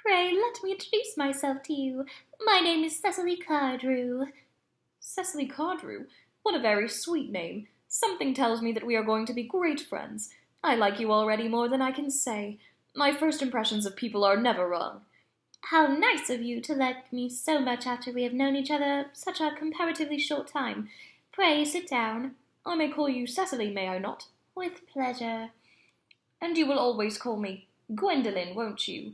Pray let me introduce myself to you. My name is Cecily Cardew. Cecily Cardew? What a very sweet name. Something tells me that we are going to be great friends. I like you already more than I can say. My first impressions of people are never wrong. How nice of you to like me so much after we have known each other such a comparatively short time. Pray sit down. I may call you Cecily, may I not? With pleasure. And you will always call me Gwendolen, won't you?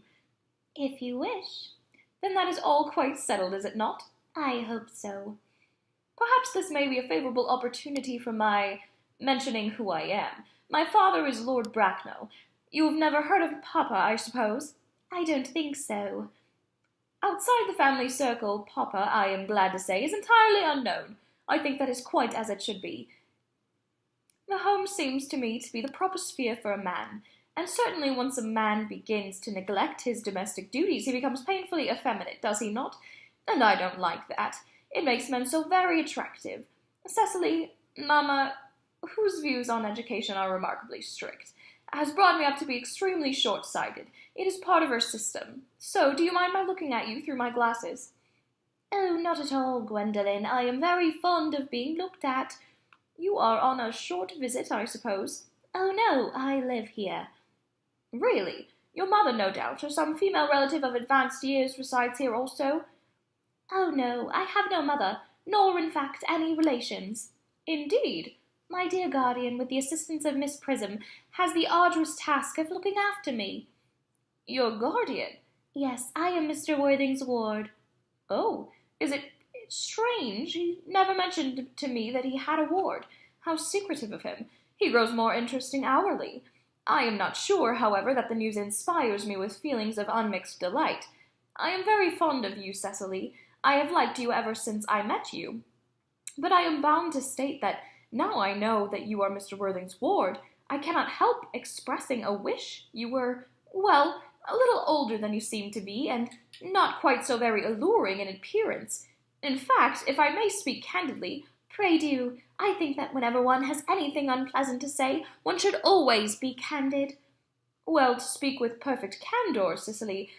If you wish. Then that is all quite settled, is it not? I hope so. Perhaps this may be a favourable opportunity for my mentioning who I am. My father is Lord Bracknell. You have never heard of Papa, I suppose? I don't think so. Outside the family circle, Papa, I am glad to say, is entirely unknown. I think that is quite as it should be. The home seems to me to be the proper sphere for a man, and certainly once a man begins to neglect his domestic duties, he becomes painfully effeminate, does he not? And I don't like that. It makes men so very attractive. Cecily, Mamma, whose views on education are remarkably strict, has brought me up to be extremely short-sighted. It is part of her system. So, do you mind my looking at you through my glasses? Oh, not at all, Gwendolen. I am very fond of being looked at. You are on a short visit, I suppose? Oh, no, I live here. Really? Your mother, no doubt, or some female relative of advanced years resides here also? Oh, no, I have no mother, nor, in fact, any relations. Indeed? My dear guardian, with the assistance of Miss Prism, has the arduous task of looking after me. Your guardian? Yes, I am Mr. Worthing's ward. Oh, is it strange? He never mentioned to me that he had a ward. How secretive of him. He grows more interesting hourly. I am not sure, however, that the news inspires me with feelings of unmixed delight. I am very fond of you, Cecily. I have liked you ever since I met you. But I am bound to state that now I know that you are Mr. Worthing's ward, I cannot help expressing a wish you were, well, a little older than you seem to be, and not quite so very alluring in appearance. In fact, if I may speak candidly, pray do. I think that whenever one has anything unpleasant to say, one should always be candid. Well, to speak with perfect candour, Cecily,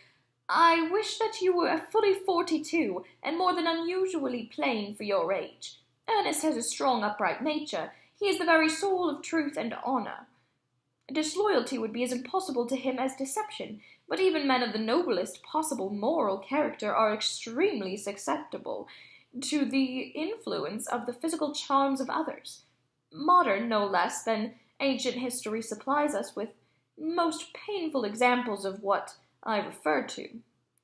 I wish that you were fully 42, and more than unusually plain for your age. Ernest has a strong, upright nature. He is the very soul of truth and honour. Disloyalty would be as impossible to him as deception, but even men of the noblest possible moral character are extremely susceptible to the influence of the physical charms of others. Modern, no less than ancient history, supplies us with most painful examples of what I refer to.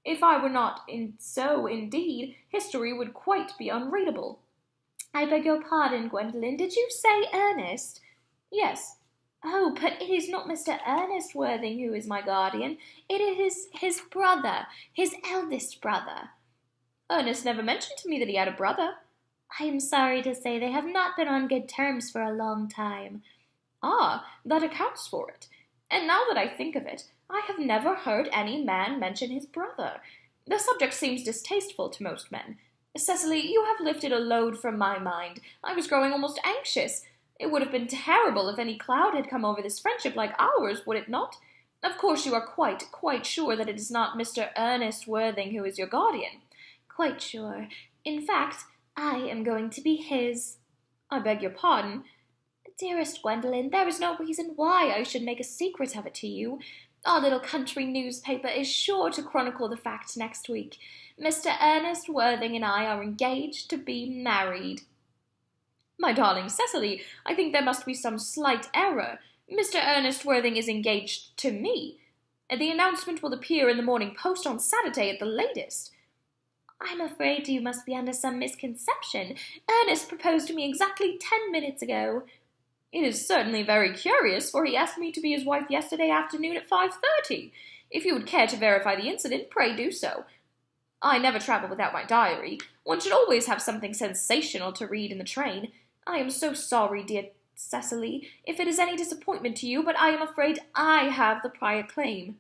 If I were not so indeed, history would quite be unreadable. I beg your pardon, Gwendolen. Did you say Ernest? Yes. Oh, but it is not Mr. Ernest Worthing who is my guardian. It is his brother, his eldest brother. Ernest never mentioned to me that he had a brother. I am sorry to say they have not been on good terms for a long time. Ah, that accounts for it. And now that I think of it, I have never heard any man mention his brother. The subject seems distasteful to most men. Cecily, you have lifted a load from my mind. I was growing almost anxious. It would have been terrible if any cloud had come over this friendship like ours, would it not? Of course you are quite sure that it is not Mr. Ernest Worthing who is your guardian. Quite sure. In fact, I am going to be his. I beg your pardon. Dearest Gwendolen, there is no reason why I should make a secret of it to you. Our little country newspaper is sure to chronicle the fact next week. Mr. Ernest Worthing and I are engaged to be married. My darling Cecily, I think there must be some slight error. Mr. Ernest Worthing is engaged to me. The announcement will appear in the Morning Post on Saturday at the latest. I'm afraid you must be under some misconception. Ernest proposed to me exactly 10 minutes ago. It is certainly very curious, for he asked me to be his wife yesterday afternoon at 5:30. If you would care to verify the incident, pray do so. I never travel without my diary. One should always have something sensational to read in the train. I am so sorry, dear Cecily, if it is any disappointment to you, but I am afraid I have the prior claim.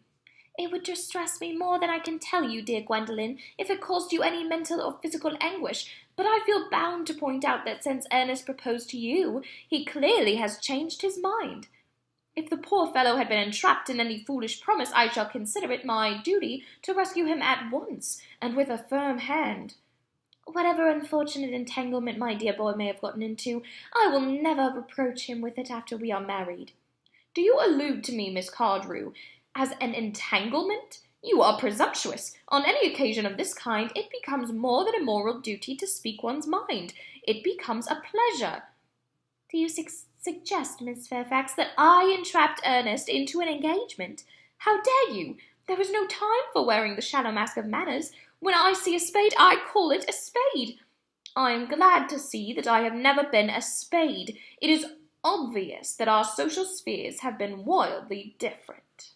It would distress me more than I can tell you, dear Gwendolen, if it caused you any mental or physical anguish, but I feel bound to point out that since Ernest proposed to you, he clearly has changed his mind. If the poor fellow had been entrapped in any foolish promise, I shall consider it my duty to rescue him at once, and with a firm hand. Whatever unfortunate entanglement my dear boy may have gotten into, I will never reproach him with it after we are married. Do you allude to me, Miss Cardew, as an entanglement? You are presumptuous. On any occasion of this kind, it becomes more than a moral duty to speak one's mind. It becomes a pleasure. Do you suggest, Miss Fairfax, that I entrapped Ernest into an engagement? How dare you? There is no time for wearing the shallow mask of manners. When I see a spade, I call it a spade. I am glad to see that I have never been a spade. It is obvious that our social spheres have been wildly different.